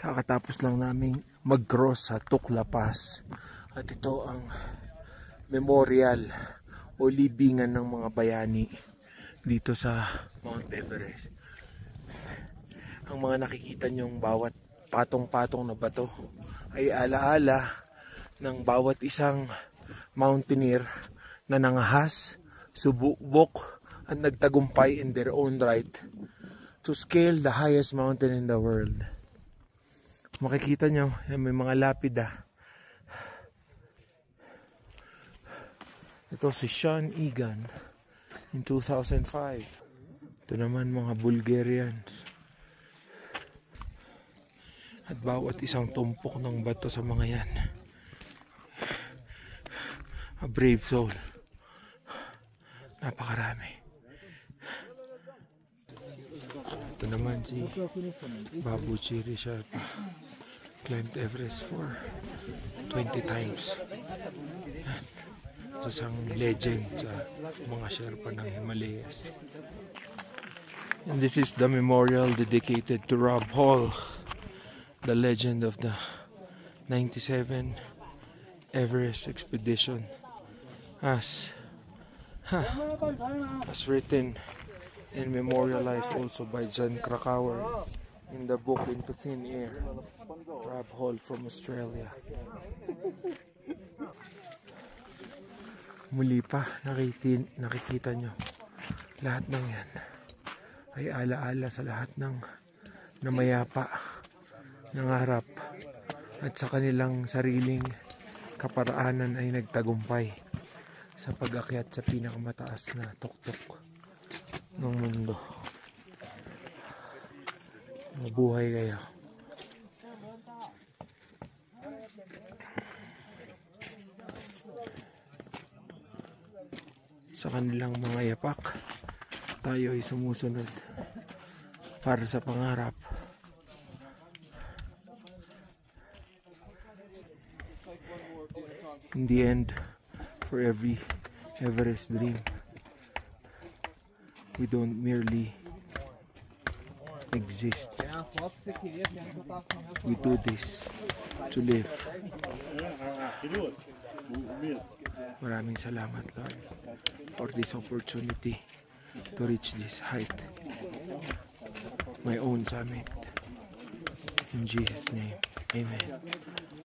Kakatapos lang naming mag-cross sa Tukla Pass. At ito ang memorial o libingan ng mga bayani dito sa Mount Everest. Ang mga nakikita nyong bawat patong-patong na bato ay alaala ng bawat isang mountaineer na nangahas, subok at nagtagumpay in their own right to scale the highest mountain in the world. Makikita nyo, may mga lapida. Ito si Sean Egan in 2005. Ito naman mga Bulgarians. At bawat isang tumpok ng bato sa mga yan, a brave soul. Napakarami. Ito naman si Babuchi Sherpa. Climbed Everest for 20 times. Yan. Isang legend sa mga Sherpa ng Himalayas. And this is the memorial dedicated to Rob Hall, the legend of the 97 Everest expedition, as written and memorialized also by John Krakauer in the book Into Thin Air. Rob Hall from Australia. Muli pa nakikita nyo, lahat ng yan ay alaala sa lahat ng namayapa, nangarap at sa kanilang sariling kaparaanan ay nagtagumpay sa pag-akyat sa pinakamataas na tuktok ng mundo. Mabuhay kayo. Sa kanilang mga yapak, tayo ay sumusunod para sa pangarap. In the end, for every Everest dream, we don't merely exist. We do this to live. Maraming salamat, Lord, for this opportunity to reach this height, my own summit. In Jesus' name, amen.